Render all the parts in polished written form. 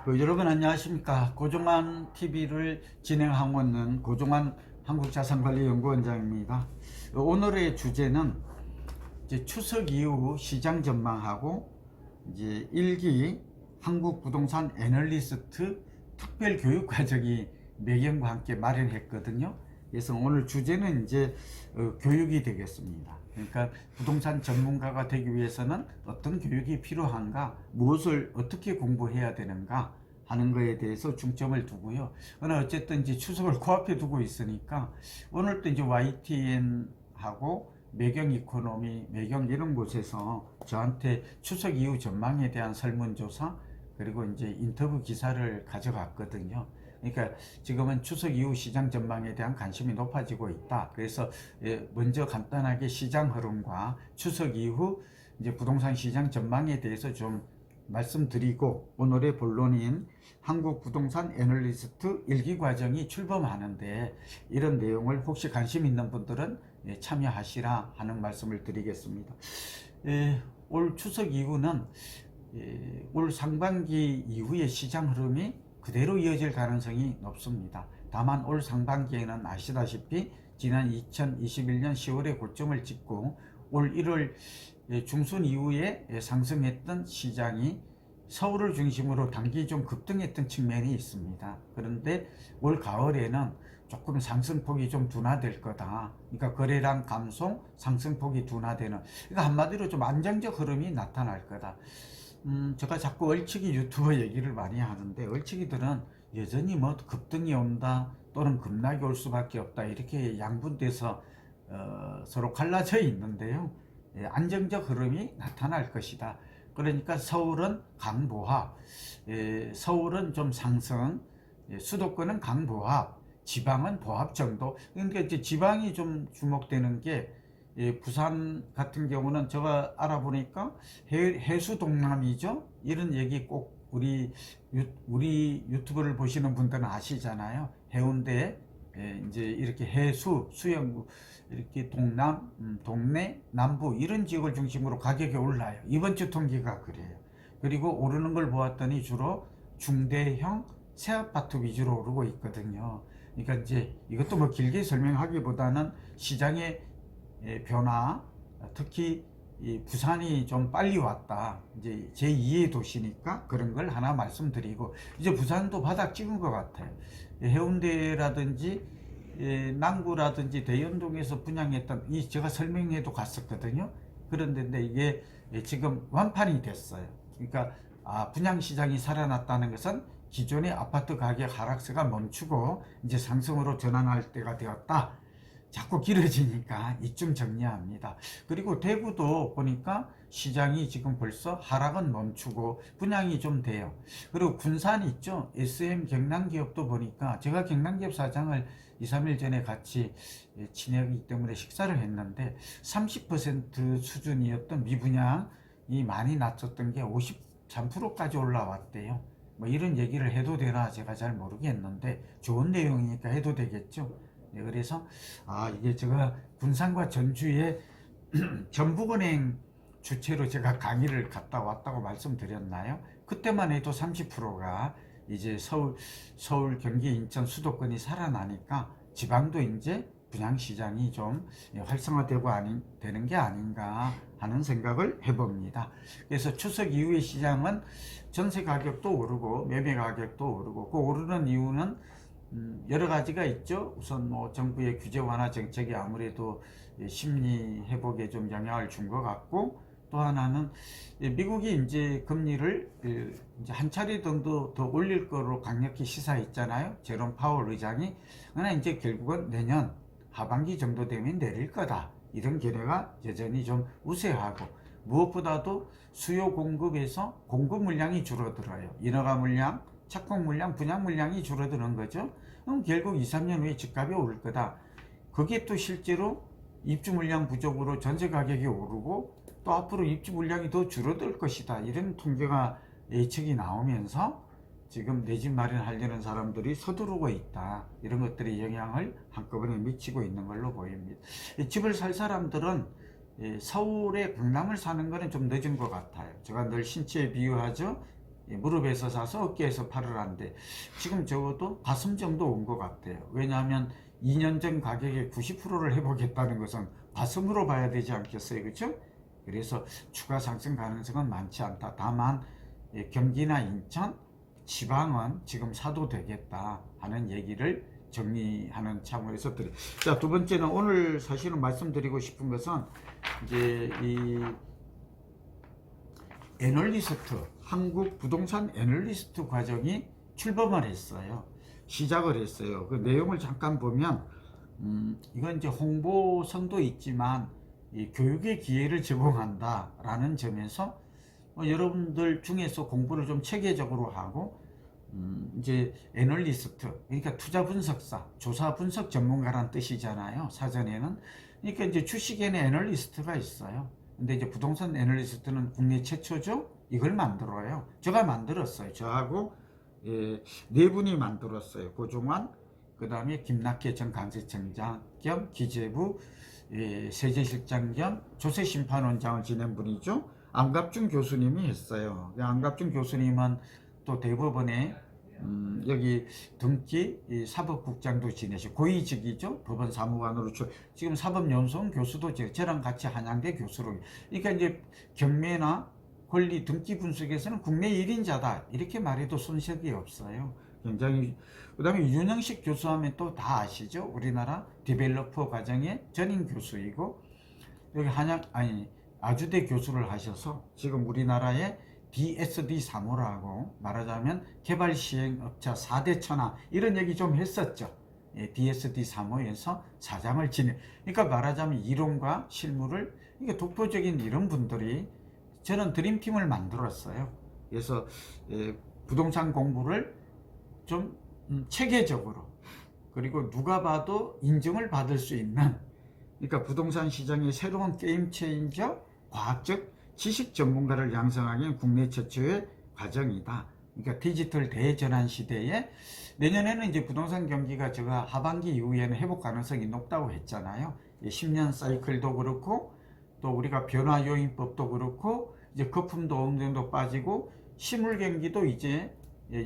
여러분 안녕하십니까. 고종환 TV를 진행하고 있는 고종환 한국자산관리연구원장입니다. 오늘의 주제는 이제 추석 이후 시장 전망하고 이제 1기 한국부동산 애널리스트 특별교육과정이 매경과 함께 마련했거든요. 그래서 오늘 주제는 이제 교육이 되겠습니다. 그러니까 부동산 전문가가 되기 위해서는 어떤 교육이 필요한가, 무엇을 어떻게 공부해야 되는가 하는 것에 대해서 중점을 두고요. 오늘 어쨌든 이제 추석을 코앞에 두고 있으니까 오늘 또 이제 YTN하고 매경 이코노미, 매경 이런 곳에서 저한테 추석 이후 전망에 대한 설문조사 그리고 이제 인터뷰 기사를 가져갔거든요. 그러니까 지금은 추석 이후 시장 전망에 대한 관심이 높아지고 있다. 그래서 먼저 간단하게 시장 흐름과 추석 이후 이제 부동산 시장 전망에 대해서 좀 말씀드리고, 오늘의 본론인 한국부동산 애널리스트 1기 과정이 출범하는데 이런 내용을 혹시 관심 있는 분들은 참여하시라 하는 말씀을 드리겠습니다. 올 추석 이후는 올 상반기 이후의 시장 흐름이 그대로 이어질 가능성이 높습니다. 다만 올 상반기에는 아시다시피 지난 2021년 10월에 고점을 찍고 올 1월 중순 이후에 상승했던 시장이 서울을 중심으로 단기 좀 급등했던 측면이 있습니다. 그런데 올 가을에는 조금 상승폭이 좀 둔화될 거다. 그러니까 거래량 감소, 상승폭이 둔화되는, 그러니까 한마디로 좀 안정적 흐름이 나타날 거다. 제가 자꾸 얼치기 유튜버 얘기를 많이 하는데, 얼치기들은 여전히 뭐 급등이 온다 또는 급락이 올 수밖에 없다 이렇게 양분돼서 서로 갈라져 있는데요. 안정적 흐름이 나타날 것이다. 그러니까 서울은 강보합, 서울은 좀 상승, 수도권은 강보합, 지방은 보합 정도. 그러니까 이제 지방이 좀 주목되는 게, 부산 같은 경우는 제가 알아보니까 해수 동남이죠. 이런 얘기 꼭 우리 유튜브를 보시는 분들은 아시잖아요. 해운대 이제 이렇게 해수 수영구 이렇게 동남, 동래, 남부 이런 지역을 중심으로 가격이 올라요. 이번 주 통계가 그래요. 그리고 오르는 걸 보았더니 주로 중대형 새 아파트 위주로 오르고 있거든요. 그러니까 이제 이것도 뭐 길게 설명하기보다는 시장의 변화, 특히 이 부산이 좀 빨리 왔다. 이제 제2의 도시니까 그런 걸 하나 말씀드리고, 이제 부산도 바닥 찍은 것 같아요. 해운대라든지 남구라든지 대연동에서 분양했던 이 제가 설명회도 갔었거든요. 그런데 이게 지금 완판이 됐어요. 그러니까 분양시장이 살아났다는 것은 기존의 아파트 가격 하락세가 멈추고 이제 상승으로 전환할 때가 되었다. 자꾸 길어지니까 이쯤 정리합니다. 그리고 대구도 보니까 시장이 지금 벌써 하락은 멈추고 분양이 좀 돼요. 그리고 군산 있죠. SM 경남기업도 보니까, 제가 경남기업 사장을 2, 3일 전에 같이 친하기 때문에 식사를 했는데 30% 수준이었던 미분양이 많이 낮췄던 게 53%까지 올라왔대요. 뭐 이런 얘기를 해도 되나 제가 잘 모르겠는데 좋은 내용이니까 해도 되겠죠. 그래서 이게 제가 군산과 전주에 전북은행 주최로 제가 강의를 갔다 왔다고 말씀드렸나요? 그때만 해도 30%가 이제 서울, 경기, 인천 수도권이 살아나니까 지방도 이제 분양시장이 좀 활성화되고 되는 게 아닌가 하는 생각을 해봅니다. 그래서 추석 이후의 시장은 전세 가격도 오르고 매매 가격도 오르고, 그 오르는 이유는 여러 가지가 있죠. 우선 뭐 정부의 규제 완화 정책이 아무래도 심리 회복에 좀 영향을 준 것 같고, 또 하나는 미국이 이제 금리를 이제 한 차례 정도 더 올릴 거로 강력히 시사했잖아요. 제롬 파월 의장이. 그러나 이제 결국은 내년 하반기 정도 되면 내릴 거다. 이런 견해가 여전히 좀 우세하고, 무엇보다도 수요 공급에서 공급 물량이 줄어들어요. 인허가 물량, 착공 물량, 분양 물량이 줄어드는 거죠. 그럼 결국 2, 3년 후에 집값이 오를 거다. 그게 또 실제로 입주 물량 부족으로 전세 가격이 오르고, 또 앞으로 입주 물량이 더 줄어들 것이다. 이런 통계가 예측이 나오면서 지금 내 집 마련하려는 사람들이 서두르고 있다. 이런 것들이 영향을 한꺼번에 미치고 있는 걸로 보입니다. 집을 살 사람들은 서울의 강남을 사는 거는 좀 늦은 것 같아요. 제가 늘 신체에 비유하죠. 무릎에서 사서 어깨에서 팔을 하는데 지금 적어도 가슴 정도 온 것 같아요. 왜냐하면 2년 전 가격의 90%를 해보겠다는 것은 가슴으로 봐야 되지 않겠어요, 그렇죠? 그래서 추가 상승 가능성은 많지 않다. 다만 경기나 인천, 지방은 지금 사도 되겠다 하는 얘기를 정리하는 차원에서 드려. 자, 두 번째는 오늘 사실은 말씀드리고 싶은 것은 이제 이 애널리스트, 한국 부동산 애널리스트 과정이 출범을 했어요. 시작을 했어요. 그 내용을 잠깐 보면 이건 이제 홍보성도 있지만 이 교육의 기회를 제공한다라는 점에서 여러분들 중에서 공부를 좀 체계적으로 하고 이제 애널리스트, 그러니까 투자 분석사, 조사 분석 전문가란 뜻이잖아요. 사전에는. 그러니까 이제 주식에는 애널리스트가 있어요. 근데 이제 부동산 애널리스트는 국내 최초죠. 이걸 만들어요. 제가 만들었어요. 저하고 네 분이 만들었어요. 고종환, 그 다음에 김낙계 전 강세청장 겸 기재부 세제실장 겸 조세심판원장을 지낸 분이죠. 안갑준 교수님이 했어요. 안갑준 교수님은 또 대법원에 여기 등기 사법국장도 지내시고 고위직이죠. 법원 사무관으로 지금 사법연수원 교수도 저랑 같이 한양대 교수로. 그러니까 이제 경매나 권리 등기 분석에서는 국내 1인자다 이렇게 말해도 손색이 없어요. 굉장히. 그 다음에 윤영식 교수하면 또 다 아시죠. 우리나라 디벨로퍼 과정의 전임 교수이고 여기 아주대 교수를 하셔서 지금 우리나라의 DSD 3호라고 말하자면 개발 시행업자 4대 천하 이런 얘기 좀 했었죠. DSD 3호에서 사장을 지내. 그러니까 말하자면 이론과 실무를 이게 독보적인 이런 분들이 저는 드림팀을 만들었어요. 그래서 부동산 공부를 좀 체계적으로 그리고 누가 봐도 인정을 받을 수 있는 그러니까 부동산 시장의 새로운 게임 체인저 과학적 지식 전문가를 양성하기 위한 국내 최초의 과정이다. 그러니까 디지털 대전환 시대에 내년에는 이제 부동산 경기가 제가 하반기 이후에는 회복 가능성이 높다고 했잖아요. 10년 사이클도 그렇고 또 우리가 변화 요인법도 그렇고 이제 거품도 어느 정도 빠지고 실물 경기도 이제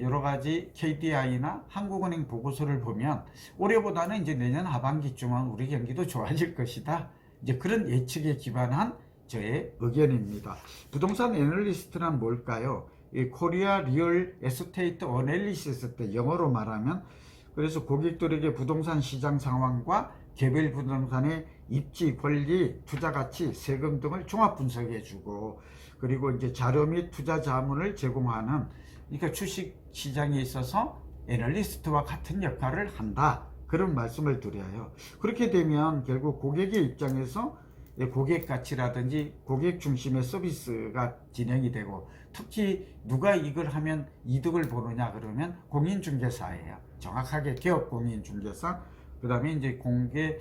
여러 가지 KDI나 한국은행 보고서를 보면 올해보다는 이제 내년 하반기쯤은 우리 경기도 좋아질 것이다. 이제 그런 예측에 기반한 저의 의견입니다. 부동산 애널리스트란 뭘까요? 코리아 리얼 에스테이트 어널리시스 때 영어로 말하면 그래서 고객들에게 부동산 시장 상황과 개별 부동산의 입지, 권리, 투자 가치, 세금 등을 종합 분석해 주고 그리고 이제 자료 및 투자 자문을 제공하는 그러니까 주식 시장에 있어서 애널리스트와 같은 역할을 한다. 그런 말씀을 드려요. 그렇게 되면 결국 고객의 입장에서 고객 가치라든지 고객 중심의 서비스가 진행이 되고 특히 누가 이걸 하면 이득을 보느냐 그러면 공인중개사예요. 정확하게 기업 공인중개사. 그 다음에 이제 공개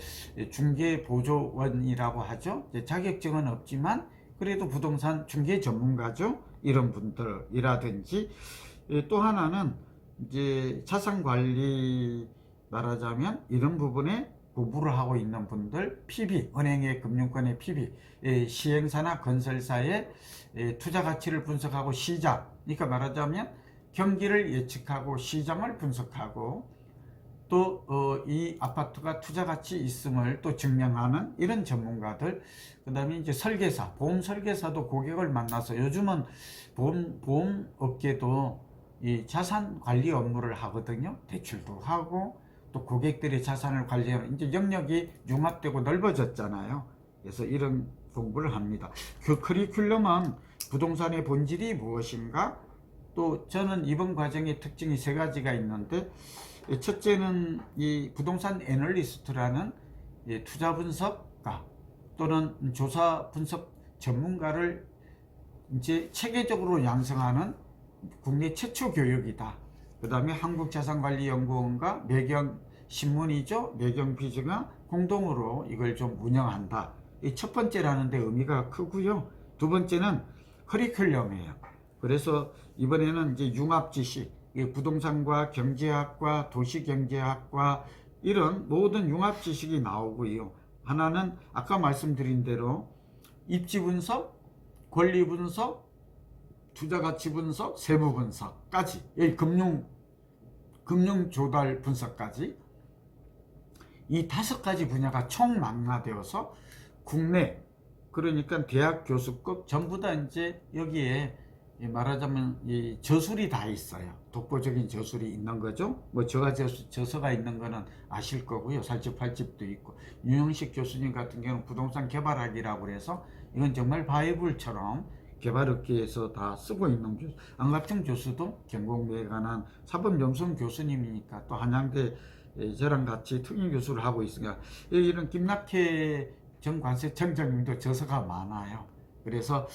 중개보조원이라고 하죠. 자격증은 없지만 그래도 부동산 중개 전문가죠. 이런 분들이라든지 또 하나는 이제 자산관리 말하자면 이런 부분에 공부를 하고 있는 분들, PB, 은행의 금융권의 PB, 시행사나 건설사의 투자 가치를 분석하고 시장, 그러니까 말하자면 경기를 예측하고 시장을 분석하고 또 이 아파트가 투자 가치 있음을 또 증명하는 이런 전문가들, 그 다음에 이제 설계사, 보험 설계사도 고객을 만나서 요즘은 보험 업계도 이 자산 관리 업무를 하거든요. 대출도 하고 또 고객들의 자산을 관리하는 이제 영역이 융합되고 넓어졌잖아요. 그래서 이런 공부를 합니다. 그 커리큘럼은 부동산의 본질이 무엇인가? 또 저는 이번 과정의 특징이 세 가지가 있는데 첫째는 이 부동산 애널리스트라는 투자 분석가 또는 조사 분석 전문가를 이제 체계적으로 양성하는 국내 최초 교육이다. 그 다음에 한국자산관리연구원과 매경신문이죠. 매경비즈가 공동으로 이걸 좀 운영한다. 이 첫 번째라는 데 의미가 크고요. 두 번째는 커리큘럼이에요. 그래서 이번에는 이제 융합지식, 부동산과 경제학과 도시경제학과 이런 모든 융합지식이 나오고요. 하나는 아까 말씀드린 대로 입지 분석, 권리 분석, 투자가치 분석, 세무 분석까지, 여기 금융 조달 분석까지 이 5가지 분야가 총망라되어서 국내, 그러니까 대학 교수급 전부 다 이제 여기에 말하자면 이 저술이 다 있어요. 독보적인 저술이 있는 거죠. 뭐 저가 저서가 있는 거는 아실 거고요. 살집팔집도 있고, 유영식 교수님 같은 경우는 부동산 개발학이라고 해서 이건 정말 바이블처럼 개발업계에서 다 쓰고 있는 교수. 안갑정 교수도 경공부에 관한 사법연수원 교수님이니까 또 한양대 저랑 같이 특임 교수를 하고 있으니까 이런 김낙회 전 관세청장님도 저서가 많아요. 그래서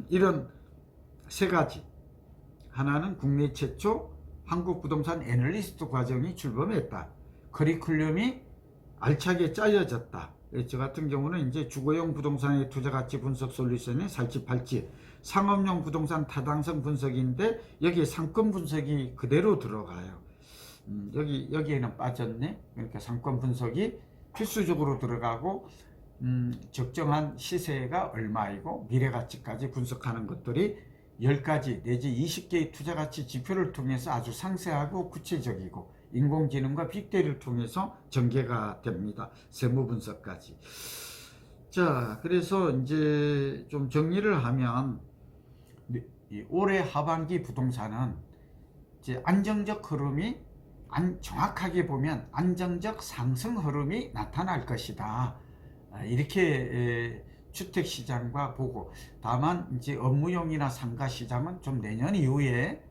이런 3가지, 하나는 국내 최초 한국 부동산 애널리스트 과정이 출범했다. 커리큘럼이 알차게 짜여졌다. 저 같은 경우는 이제 주거용 부동산의 투자가치 분석 솔루션의 살집팔집, 상업용 부동산 타당성 분석인데 여기에 상권 분석이 그대로 들어가요. 여기에는 빠졌네. 그러니까 상권 분석이 필수적으로 들어가고, 적정한 시세가 얼마이고 미래가치까지 분석하는 것들이 10가지 내지 20개의 투자가치 지표를 통해서 아주 상세하고 구체적이고 인공지능과 빅데이터를 통해서 전개가 됩니다. 세무 분석까지. 자, 그래서 이제 좀 정리를 하면 올해 하반기 부동산은 이제 안정적 흐름이, 정확하게 보면 안정적 상승 흐름이 나타날 것이다. 이렇게 주택시장과 보고, 다만 이제 업무용이나 상가시장은 좀 내년 이후에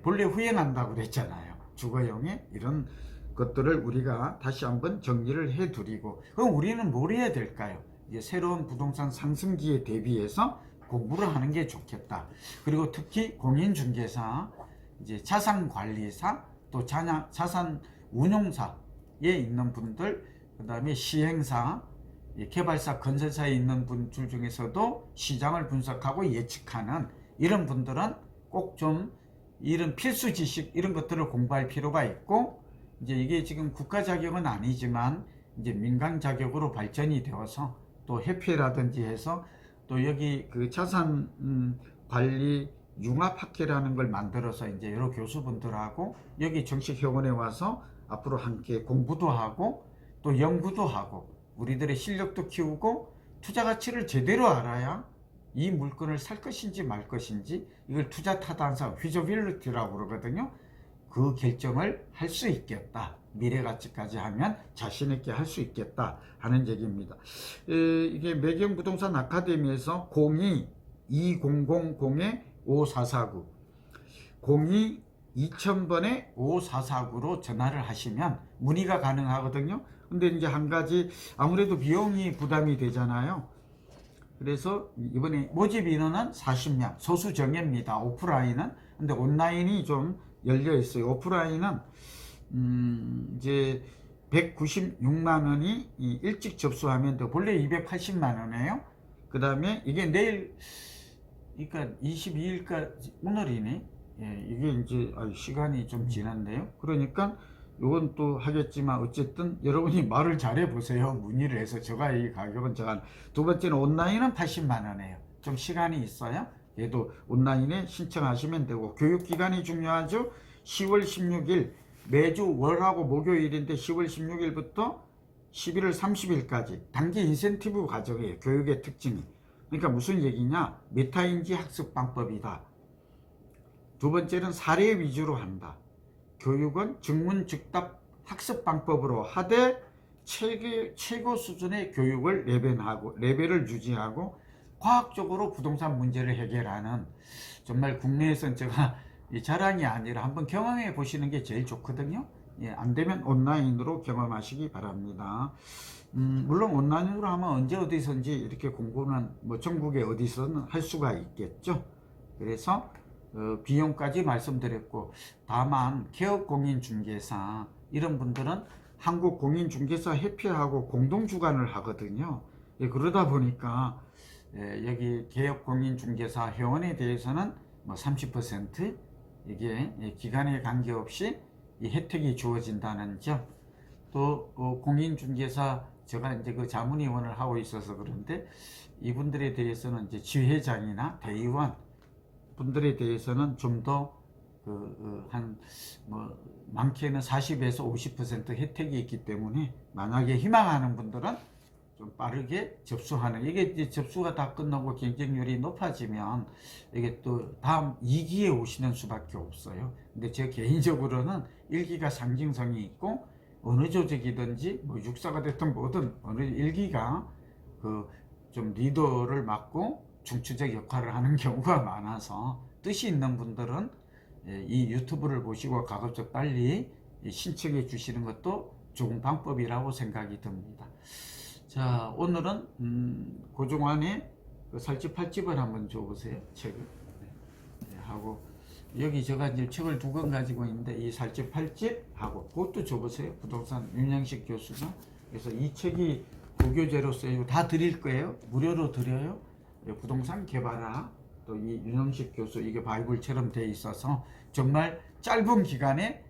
본래 후행한다고 그랬잖아요. 주거용에 이런 것들을 우리가 다시 한번 정리를 해드리고, 그럼 우리는 뭘 해야 될까요? 이제 새로운 부동산 상승기에 대비해서 공부를 하는 게 좋겠다. 그리고 특히 공인중개사, 이제 자산관리사, 또 자산 운용사에 있는 분들, 그 다음에 시행사, 개발사, 건설사에 있는 분들 중에서도 시장을 분석하고 예측하는 이런 분들은 꼭 좀 이런 필수 지식, 이런 것들을 공부할 필요가 있고, 이제 이게 지금 국가 자격은 아니지만 이제 민간 자격으로 발전이 되어서 또 협회라든지 해서 또 여기 그 자산 관리 융합학회라는 걸 만들어서 이제 여러 교수분들하고 여기 정식 회원에 와서 앞으로 함께 공부도 하고 또 연구도 하고 우리들의 실력도 키우고 투자 가치를 제대로 알아야 이 물건을 살 것인지 말 것인지, 이걸 투자 타당성, 피저빌리티라고 그러거든요. 그 결정을 할 수 있겠다. 미래 가치까지 하면 자신 있게 할 수 있겠다 하는 얘기입니다. 이게 매경부동산 아카데미에서 02-2000-5449 02-2000번에 5449로 전화를 하시면 문의가 가능하거든요. 근데 이제 한 가지, 아무래도 비용이 부담이 되잖아요. 그래서 이번에 모집 인원은 40명, 소수 정예입니다. 오프라인은. 근데 온라인이 좀 열려 있어요. 오프라인은 이제 196만 원이 일찍 접수하면 돼. 본래 280만 원이에요. 그 다음에 이게 내일, 그러니까 22일까지, 오늘이네. 예, 이게 이제 시간이 좀 지났네요. 그러니까 이건 또 하겠지만 어쨌든 여러분이 말을 잘해 보세요. 문의를 해서 제가 이 가격은 제가. 두 번째는 온라인은 80만 원이에요. 좀 시간이 있어요. 얘도 온라인에 신청하시면 되고, 교육기간이 중요하죠. 10월 16일 매주 월하고 목요일인데 10월 16일부터 11월 30일까지 단기 인센티브 과정이에요. 교육의 특징이. 그러니까 무슨 얘기냐, 메타인지 학습 방법이다. 두 번째는 사례 위주로 한다. 교육은 즉문즉답 학습 방법으로 하되 최고 수준의 교육을 레벨을 유지하고 과학적으로 부동산 문제를 해결하는, 정말 국내에선 제가 자랑이 아니라 한번 경험해 보시는 게 제일 좋거든요. 예, 안 되면 온라인으로 경험하시기 바랍니다. 물론 온라인으로 하면 언제 어디선지 이렇게 공부는 뭐 전국에 어디서는 할 수가 있겠죠. 그래서 비용까지 말씀드렸고, 다만 개업공인중개사 이런 분들은 한국공인중개사 협회하고 공동주관을 하거든요. 예, 그러다 보니까 여기 개업공인중개사 회원에 대해서는 뭐 30% 이게 기간에 관계없이 이 혜택이 주어진다는 점, 또 공인중개사, 제가 이제 그 자문위원을 하고 있어서 그런데 이분들에 대해서는 이제 지회장이나 대의원, 분들에 대해서는 좀 더 많게는 40에서 50% 혜택이 있기 때문에 만약에 희망하는 분들은 좀 빠르게 접수하는, 이게 이제 접수가 다 끝나고 경쟁률이 높아지면 이게 또 다음 2기에 오시는 수밖에 없어요. 근데 제 개인적으로는 1기가 상징성이 있고 어느 조직이든지 뭐 육사가 됐든 뭐든 어느 1기가 좀 리더를 맡고 중추적 역할을 하는 경우가 많아서 뜻이 있는 분들은 이 유튜브를 보시고 가급적 빨리 신청해 주시는 것도 좋은 방법이라고 생각이 듭니다. 자, 오늘은 고종환의 살집팔집을 한번 줘보세요. 책을 하고 여기 제가 이제 책을 2권 가지고 있는데 이 살집팔집하고 그것도 줘보세요. 부동산 윤영식 교수가. 그래서 이 책이 고교재로서 이거 다 드릴 거예요. 무료로 드려요. 부동산 개발화. 또 이 윤영식 교수 이게 바이블처럼 돼 있어서 정말 짧은 기간에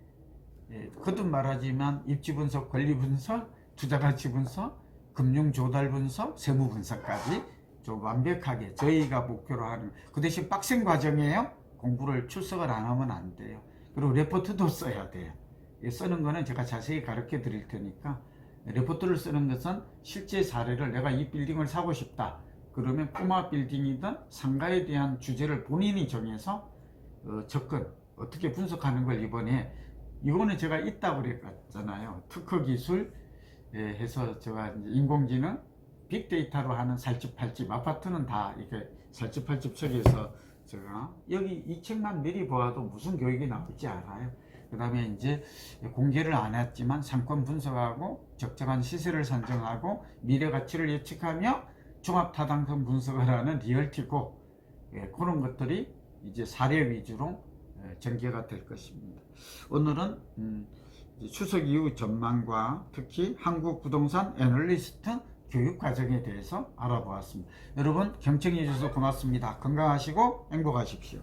거듭 말하지만 입지 분석, 권리 분석, 투자 가치 분석, 금융 조달 분석, 세무 분석까지 좀 완벽하게 저희가 목표로 하는, 그 대신 빡센 과정이에요. 공부를 출석을 안 하면 안 돼요. 그리고 레포트도 써야 돼요. 쓰는 거는 제가 자세히 가르쳐 드릴 테니까, 레포트를 쓰는 것은 실제 사례를, 내가 이 빌딩을 사고 싶다 그러면 꼬마 빌딩이든 상가에 대한 주제를 본인이 정해서 접근 어떻게 분석하는 걸 이거는 제가 있다고 그랬잖아요. 특허 기술 해서 제가 인공지능 빅데이터로 하는 살집팔집, 아파트는 다 이렇게 살집팔집 책에서 제가 여기 이 책만 미리 보아도 무슨 교육이 나올지 알아요. 그 다음에 이제 공개를 안 했지만 상권 분석하고 적정한 시세를 선정하고 미래 가치를 예측하며 종합 타당성 분석을 하는 리얼티고, 그런 것들이 이제 사례 위주로 전개가 될 것입니다. 오늘은 추석 이후 전망과 특히 한국 부동산 애널리스트 교육 과정에 대해서 알아보았습니다. 여러분 경청해 주셔서 고맙습니다. 건강하시고 행복하십시오.